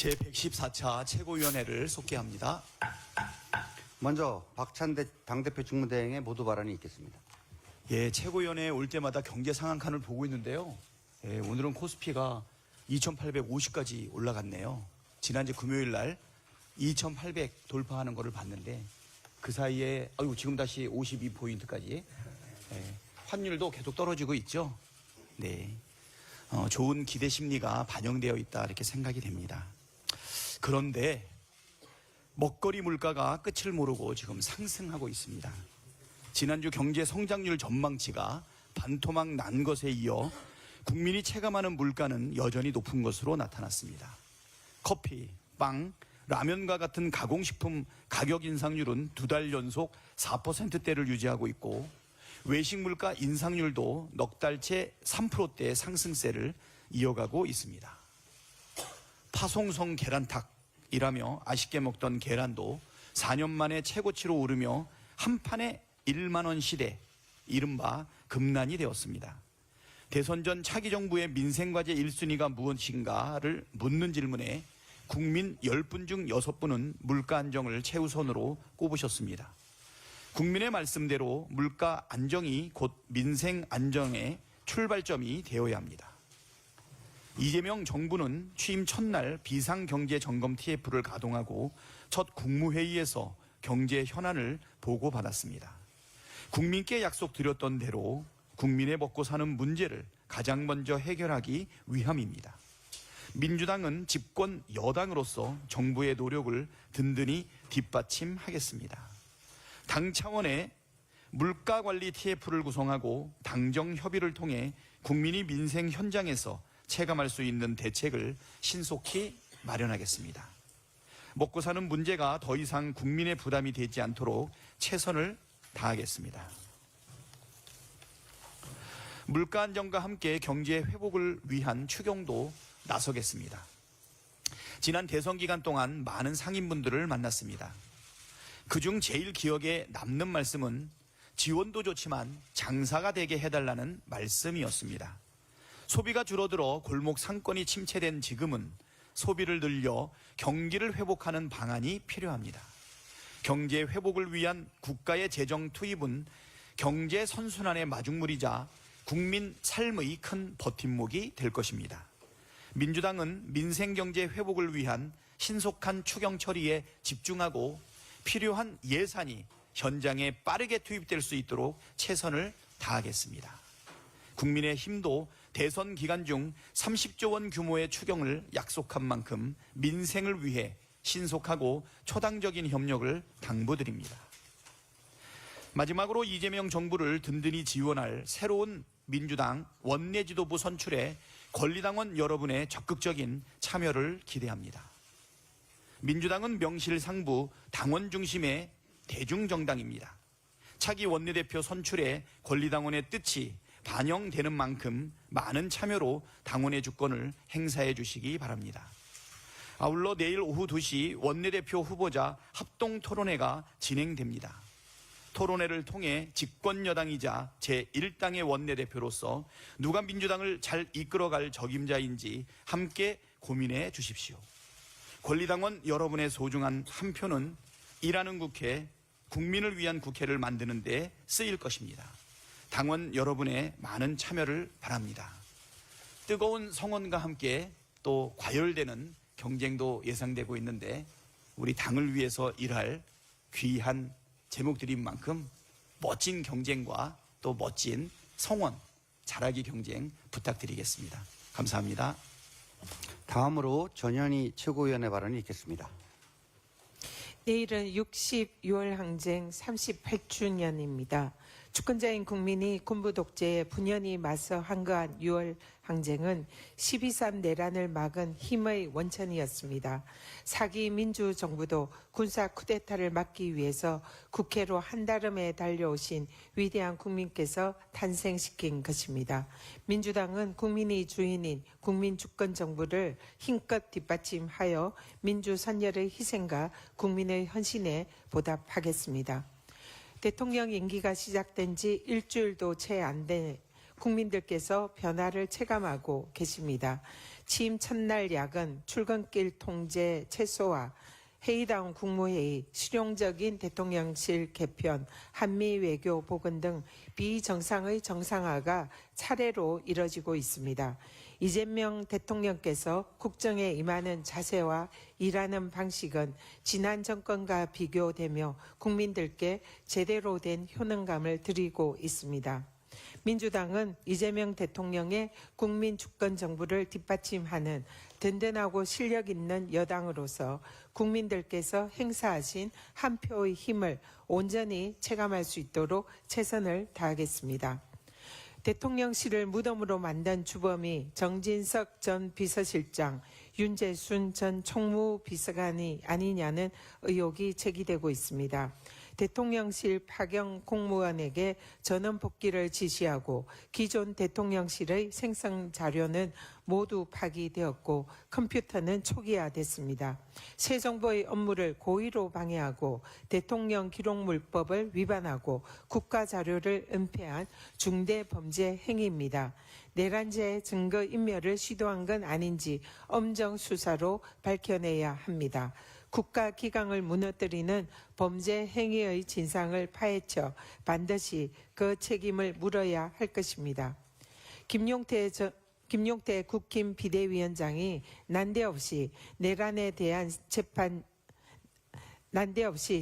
제114차 최고위원회를 속개합니다. 먼저 박찬대 당대표 직무대행의 모두 발언이 있겠습니다. 예, 최고위원회에 올 때마다 경제 상한칸을 보고 있는데요. 예, 오늘은 코스피가 2,850까지 올라갔네요. 지난주 금요일 날 2,800 돌파하는 거를 봤는데 그 사이에 지금 다시 52포인트까지 환율도 계속 떨어지고 있죠. 네, 좋은 기대 심리가 반영되어 있다 이렇게 생각이 됩니다. 그런데 먹거리 물가가 끝을 모르고 지금 상승하고 있습니다. 지난주 경제 성장률 전망치가 반토막 난 것에 이어 국민이 체감하는 물가는 여전히 높은 것으로 나타났습니다. 커피, 빵, 라면과 같은 가공식품 가격 인상률은 2달 연속 4%대를 유지하고 있고 외식 물가 인상률도 넉 달째 3%대 상승세를 이어가고 있습니다. 파송성 계란탁이라며 아쉽게 먹던 계란도 4년 만에 최고치로 오르며 한 판에 1만 원 시대, 이른바 금난이 되었습니다. 대선 전 차기 정부의 민생과제 1순위가 무엇인가를 묻는 질문에 국민 10분 중 6분은 물가 안정을 최우선으로 꼽으셨습니다. 국민의 말씀대로 물가 안정이 곧 민생 안정의 출발점이 되어야 합니다. 이재명 정부는 취임 첫날 비상경제점검 TF를 가동하고 첫 국무회의에서 경제 현안을 보고받았습니다. 국민께 약속드렸던 대로 국민의 먹고 사는 문제를 가장 먼저 해결하기 위함입니다. 민주당은 집권 여당으로서 정부의 노력을 든든히 뒷받침하겠습니다. 당 차원의 물가관리 TF를 구성하고 당정 협의를 통해 국민이 민생 현장에서 체감할 수 있는 대책을 신속히 마련하겠습니다. 먹고 사는 문제가 더 이상 국민의 부담이 되지 않도록 최선을 다하겠습니다. 물가 안정과 함께 경제 회복을 위한 추경도 나서겠습니다. 지난 대선 기간 동안 많은 상인분들을 만났습니다. 그중 제일 기억에 남는 말씀은 지원도 좋지만 장사가 되게 해달라는 말씀이었습니다. 소비가 줄어들어 골목 상권이 침체된 지금은 소비를 늘려 경기를 회복하는 방안이 필요합니다. 경제 회복을 위한 국가의 재정 투입은 경제 선순환의 마중물이자 국민 삶의 큰 버팀목이 될 것입니다. 민주당은 민생경제 회복을 위한 신속한 추경 처리에 집중하고 필요한 예산이 현장에 빠르게 투입될 수 있도록 최선을 다하겠습니다. 국민의힘도 대선 기간 중 30조 원 규모의 추경을 약속한 만큼 민생을 위해 신속하고 초당적인 협력을 당부드립니다. 마지막으로 이재명 정부를 든든히 지원할 새로운 민주당 원내 지도부 선출에 권리당원 여러분의 적극적인 참여를 기대합니다. 민주당은 명실상부 당원 중심의 대중정당입니다. 차기 원내대표 선출에 권리당원의 뜻이 반영되는 만큼 많은 참여로 당원의 주권을 행사해 주시기 바랍니다. 아울러 내일 오후 2시 원내대표 후보자 합동토론회가 진행됩니다. 토론회를 통해 집권여당이자 제1당의 원내대표로서 누가 민주당을 잘 이끌어갈 적임자인지 함께 고민해 주십시오. 권리당원 여러분의 소중한 한 표는 일하는 국회, 국민을 위한 국회를 만드는 데 쓰일 것입니다. 당원 여러분의 많은 참여를 바랍니다. 뜨거운 성원과 함께 또 과열되는 경쟁도 예상되고 있는데 우리 당을 위해서 일할 귀한 제목들인 만큼 멋진 경쟁과 또 멋진 성원, 잘하기 경쟁 부탁드리겠습니다. 감사합니다. 다음으로 전현희 최고위원의 발언이 있겠습니다. 내일은 6.6월 항쟁 38주년입니다. 주권자인 국민이 군부 독재에 분연히 맞서 항거한 6월 항쟁은 12.3 내란을 막은 힘의 원천이었습니다. 사기 민주정부도 군사 쿠데타를 막기 위해서 국회로 한달음에 달려오신 위대한 국민께서 탄생시킨 것입니다. 민주당은 국민이 주인인 국민주권정부를 힘껏 뒷받침하여 민주선열의 희생과 국민의 헌신에 보답하겠습니다. 대통령 임기가 시작된 지 일주일도 채 안 된 국민들께서 변화를 체감하고 계십니다. 취임 첫날 야근, 출근길 통제 최소화, 회의다운 국무회의, 실용적인 대통령실 개편, 한미 외교 복원 등 비정상의 정상화가 차례로 이뤄지고 있습니다. 이재명 대통령께서 국정에 임하는 자세와 일하는 방식은 지난 정권과 비교되며 국민들께 제대로 된 효능감을 드리고 있습니다. 민주당은 이재명 대통령의 국민 주권 정부를 뒷받침하는 든든하고 실력 있는 여당으로서 국민들께서 행사하신 한 표의 힘을 온전히 체감할 수 있도록 최선을 다하겠습니다. 대통령실을 무덤으로 만든 주범이 정진석 전 비서실장, 윤재순 전 총무비서관이 아니냐는 의혹이 제기되고 있습니다. 대통령실 파견 공무원에게 전원 복귀를 지시하고 기존 대통령실의 생성 자료는 모두 파기되었고 컴퓨터는 초기화됐습니다. 새 정부의 업무를 고의로 방해하고 대통령 기록물법을 위반하고 국가 자료를 은폐한 중대 범죄 행위입니다. 내란죄 증거 인멸을 시도한 건 아닌지 엄정 수사로 밝혀내야 합니다. 국가 기강을 무너뜨리는 범죄 행위의 진상을 파헤쳐 반드시 그 책임을 물어야 할 것입니다. 김용태 국힘 비대위원장이 난데없이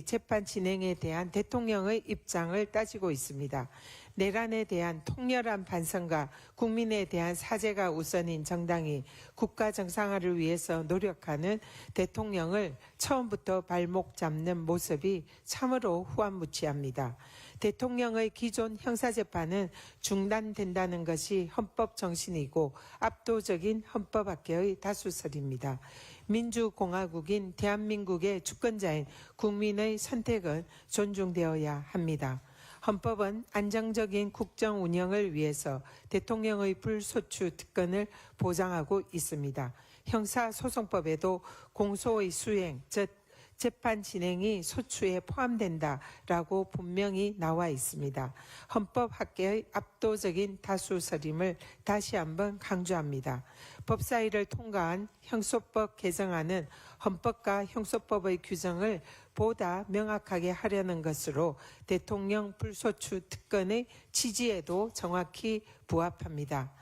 재판 진행에 대한 대통령의 입장을 따지고 있습니다. 내란에 대한 통렬한 반성과 국민에 대한 사죄가 우선인 정당이 국가 정상화를 위해서 노력하는 대통령을 처음부터 발목 잡는 모습이 참으로 후안무치합니다. 대통령의 기존 형사재판은 중단된다는 것이 헌법 정신이고 압도적인 헌법학계의 다수설입니다. 민주공화국인 대한민국의 주권자인 국민의 선택은 존중되어야 합니다. 헌법은 안정적인 국정 운영을 위해서 대통령의 불소추 특권을 보장하고 있습니다. 형사소송법에도 공소의 수행, 즉 재판 진행이 소추에 포함된다라고 분명히 나와 있습니다. 헌법학계의 압도적인 다수설임을 다시 한번 강조합니다. 법사위를 통과한 형소법 개정안은 헌법과 형소법의 규정을 보다 명확하게 하려는 것으로 대통령 불소추 특권의 취지에도 정확히 부합합니다.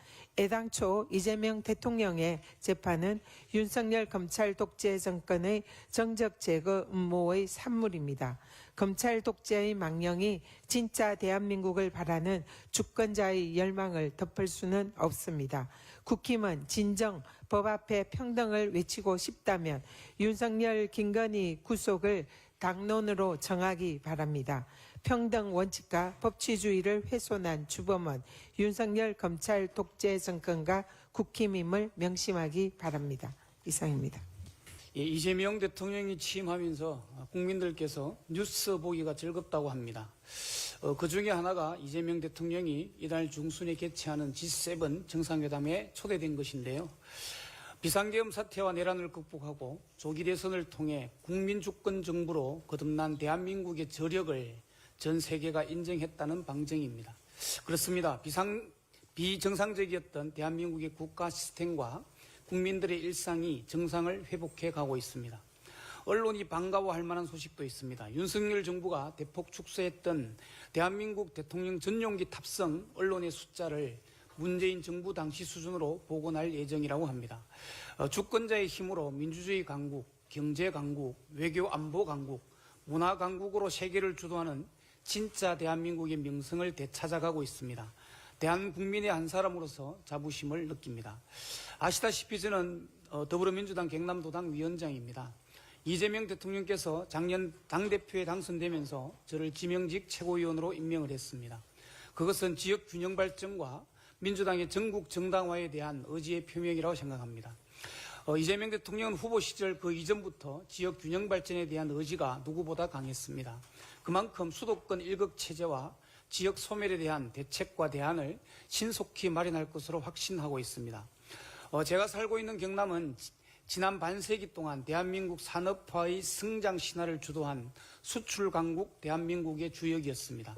애당초 이재명 대통령의 재판은 윤석열 검찰 독재 정권의 정적 제거 음모의 산물입니다. 검찰 독재의 망령이 진짜 대한민국을 바라는 주권자의 열망을 덮을 수는 없습니다. 국힘은 진정 법 앞에 평등을 외치고 싶다면 윤석열 김건희 구속을 당론으로 정하기 바랍니다. 평등 원칙과 법치주의를 훼손한 주범은 윤석열 검찰 독재 정권과 국힘임을 명심하기 바랍니다. 이상입니다. 예, 이재명 대통령이 취임하면서 국민들께서 뉴스 보기가 즐겁다고 합니다. 그 중에 하나가 이재명 대통령이 이달 중순에 개최하는 G7 정상회담에 초대된 것인데요. 비상계엄 사태와 내란을 극복하고 조기 대선을 통해 국민주권 정부로 거듭난 대한민국의 저력을 전 세계가 인정했다는 방증입니다. 그렇습니다. 비정상적이었던 대한민국의 국가 시스템과 국민들의 일상이 정상을 회복해 가고 있습니다. 언론이 반가워할 만한 소식도 있습니다. 윤석열 정부가 대폭 축소했던 대한민국 대통령 전용기 탑승 언론의 숫자를 문재인 정부 당시 수준으로 복원할 예정이라고 합니다. 주권자의 힘으로 민주주의 강국, 경제 강국, 외교 안보 강국, 문화 강국으로 세계를 주도하는 진짜 대한민국의 명성을 되찾아가고 있습니다. 대한국민의 한 사람으로서 자부심을 느낍니다. 아시다시피 저는 더불어민주당 경남도당 위원장입니다. 이재명 대통령께서 작년 당대표에 당선되면서 저를 지명직 최고위원으로 임명을 했습니다. 그것은 지역 균형 발전과 민주당의 전국 정당화에 대한 의지의 표명이라고 생각합니다. 이재명 대통령은 후보 시절 그 이전부터 지역 균형 발전에 대한 의지가 누구보다 강했습니다. 그만큼 수도권 일극 체제와 지역 소멸에 대한 대책과 대안을 신속히 마련할 것으로 확신하고 있습니다. 제가 살고 있는 경남은 지난 반세기 동안 대한민국 산업화의 성장 신화를 주도한 수출 강국 대한민국의 주역이었습니다.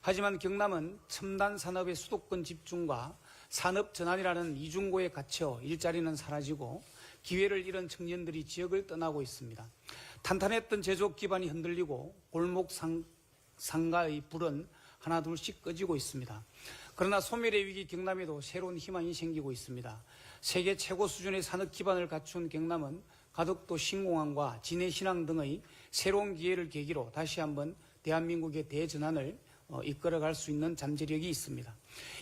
하지만 경남은 첨단 산업의 수도권 집중과 산업 전환이라는 이중고에 갇혀 일자리는 사라지고 기회를 잃은 청년들이 지역을 떠나고 있습니다. 탄탄했던 제조업 기반이 흔들리고 골목 상가의 불은 하나둘씩 꺼지고 있습니다. 그러나 소멸의 위기 경남에도 새로운 희망이 생기고 있습니다. 세계 최고 수준의 산업 기반을 갖춘 경남은 가덕도 신공항과 진해신항 등의 새로운 기회를 계기로 다시 한번 대한민국의 대전환을 이끌어갈 수 있는 잠재력이 있습니다.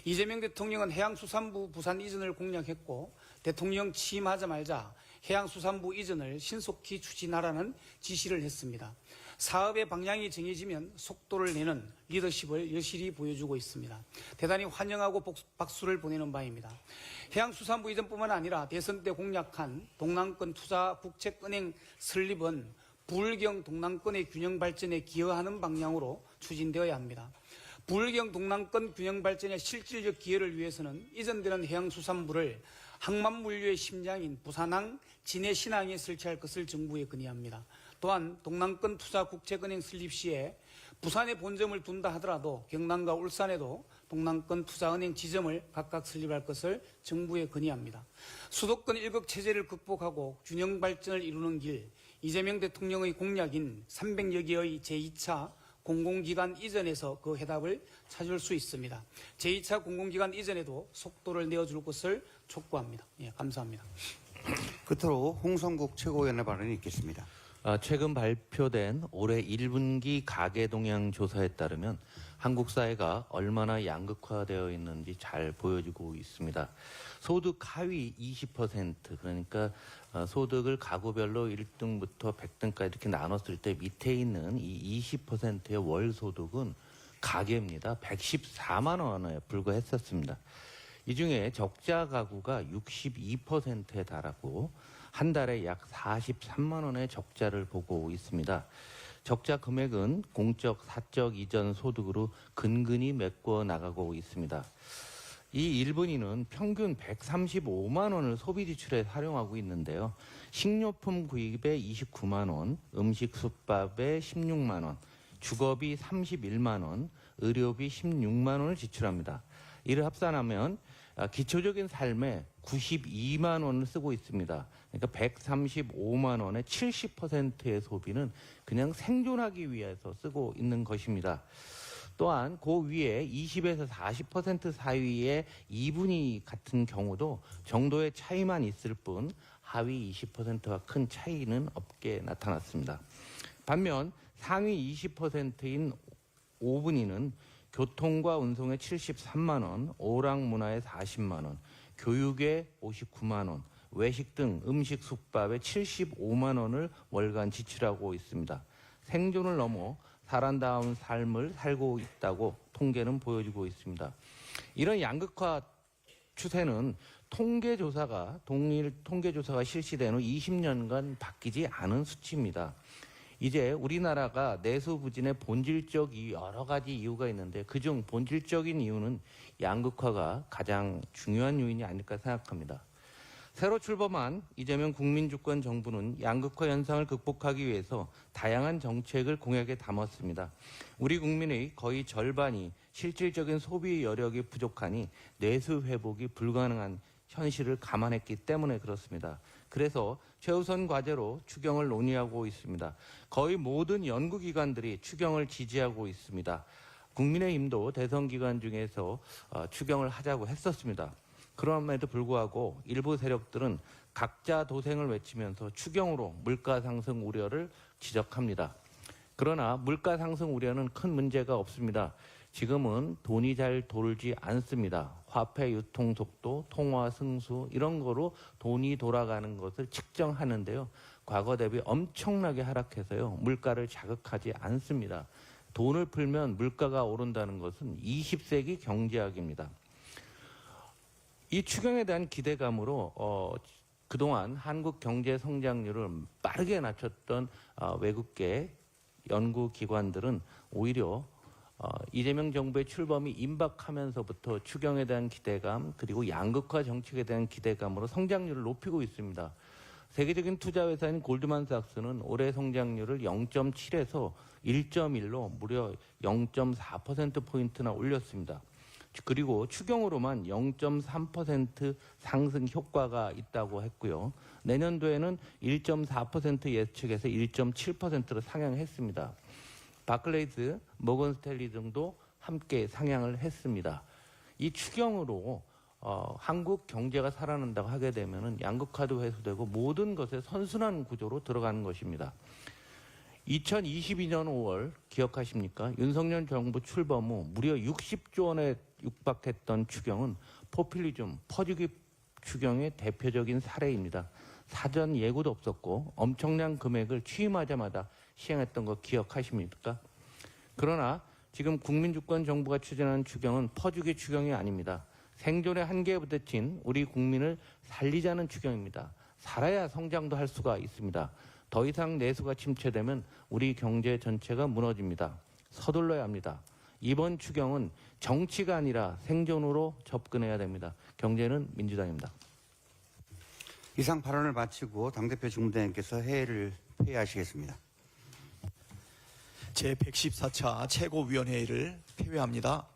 이재명 대통령은 해양수산부 부산 이전을 공약했고 대통령 취임하자마자 해양수산부 이전을 신속히 추진하라는 지시를 했습니다. 사업의 방향이 정해지면 속도를 내는 리더십을 여실히 보여주고 있습니다. 대단히 환영하고 박수를 보내는 바입니다. 해양수산부 이전뿐만 아니라 대선 때 공약한 동남권 투자국책은행 설립은 부울경 동남권의 균형 발전에 기여하는 방향으로 추진되어야 합니다. 부울경 동남권 균형 발전의 실질적 기여를 위해서는 이전되는 해양수산부를 항만물류의 심장인 부산항, 진해신항에 설치할 것을 정부에 건의합니다. 또한 동남권 투자국책은행 설립 시에 부산에 본점을 둔다 하더라도 경남과 울산에도 동남권 투자은행 지점을 각각 설립할 것을 정부에 건의합니다. 수도권 일극 체제를 극복하고 균형 발전을 이루는 길, 이재명 대통령의 공약인 300여 개의 제2차 공공기관 이전에서 그 해답을 찾을 수 있습니다. 제2차 공공기관 이전에도 속도를 내어줄 것을 촉구합니다. 예, 감사합니다. 끝으로 홍성국 최고위원의 발언이 있겠습니다. 최근 발표된 올해 1분기 가계동향 조사에 따르면 한국 사회가 얼마나 양극화되어 있는지 잘 보여주고 있습니다. 소득 하위 20%, 그러니까 소득을 가구별로 1등부터 100등까지 이렇게 나눴을 때 밑에 있는 이 20%의 월 소득은 가계입니다. 114만 원에 불과했었습니다. 이 중에 적자 가구가 62%에 달하고 한 달에 약 43만 원의 적자를 보고 있습니다. 적자 금액은 공적, 사적 이전 소득으로 근근히 메꿔 나가고 있습니다. 이 1분위는 평균 135만 원을 소비 지출에 활용하고 있는데요. 식료품 구입에 29만 원, 음식 숙박에 16만 원, 주거비 31만 원, 의료비 16만 원을 지출합니다. 이를 합산하면 기초적인 삶에 92만 원을 쓰고 있습니다. 그러니까 135만 원의 70%의 소비는 그냥 생존하기 위해서 쓰고 있는 것입니다. 또한 그 위에 20에서 40% 사이의 2분위 같은 경우도 정도의 차이만 있을 뿐 하위 20%와 큰 차이는 없게 나타났습니다. 반면 상위 20%인 5분위는 교통과 운송에 73만 원, 오락문화에 40만 원, 교육에 59만 원, 외식 등 음식 숙박에 75만 원을 월간 지출하고 있습니다. 생존을 넘어 살아다운 삶을 살고 있다고 통계는 보여주고 있습니다. 이런 양극화 추세는 동일 통계조사가 실시된 후 20년간 바뀌지 않은 수치입니다. 이제 우리나라가 내수 부진의 본질적 여러 가지 이유가 있는데 그중 본질적인 이유는 양극화가 가장 중요한 요인이 아닐까 생각합니다. 새로 출범한 이재명 국민주권 정부는 양극화 현상을 극복하기 위해서 다양한 정책을 공약에 담았습니다. 우리 국민의 거의 절반이 실질적인 소비 여력이 부족하니 내수 회복이 불가능한 현실을 감안했기 때문에 그렇습니다. 그래서 최우선 과제로 추경을 논의하고 있습니다. 거의 모든 연구기관들이 추경을 지지하고 있습니다. 국민의힘도 대선 기간 중에서 추경을 하자고 했었습니다. 그럼에도 불구하고 일부 세력들은 각자 도생을 외치면서 추경으로 물가 상승 우려를 지적합니다. 그러나 물가 상승 우려는 큰 문제가 없습니다. 지금은 돈이 잘 돌지 않습니다. 화폐 유통 속도, 통화 승수 이런 거로 돈이 돌아가는 것을 측정하는데요. 과거 대비 엄청나게 하락해서요. 물가를 자극하지 않습니다. 돈을 풀면 물가가 오른다는 것은 20세기 경제학입니다. 이 추경에 대한 기대감으로 그동안 한국 경제 성장률을 빠르게 낮췄던 외국계 연구기관들은 오히려 이재명 정부의 출범이 임박하면서부터 추경에 대한 기대감 그리고 양극화 정책에 대한 기대감으로 성장률을 높이고 있습니다. 세계적인 투자회사인 골드만삭스는 올해 성장률을 0.7에서 1.1로 무려 0.4%포인트나 올렸습니다. 그리고 추경으로만 0.3% 상승 효과가 있다고 했고요. 내년도에는 1.4% 예측에서 1.7%로 상향했습니다. 바클레이스, 모건 스탠리 등도 함께 상향을 했습니다. 이 추경으로 한국 경제가 살아난다고 하게 되면은 양극화도 해소되고 모든 것에 선순환 구조로 들어가는 것입니다. 2022년 5월 기억하십니까? 윤석열 정부 출범 후 무려 60조 원에 육박했던 추경은 포퓰리즘, 퍼주기 추경의 대표적인 사례입니다. 사전 예고도 없었고 엄청난 금액을 취임하자마자 시행했던 거 기억하십니까? 그러나 지금 국민주권 정부가 추진하는 추경은 퍼주기 추경이 아닙니다. 생존의 한계에 부딪힌 우리 국민을 살리자는 추경입니다. 살아야 성장도 할 수가 있습니다. 더 이상 내수가 침체되면 우리 경제 전체가 무너집니다. 서둘러야 합니다. 이번 추경은 정치가 아니라 생존으로 접근해야 됩니다. 경제는 민주당입니다. 이상 발언을 마치고 당대표 중무대행께서 회의를 폐회하시겠습니다. 제114차 최고위원회의를 폐회합니다.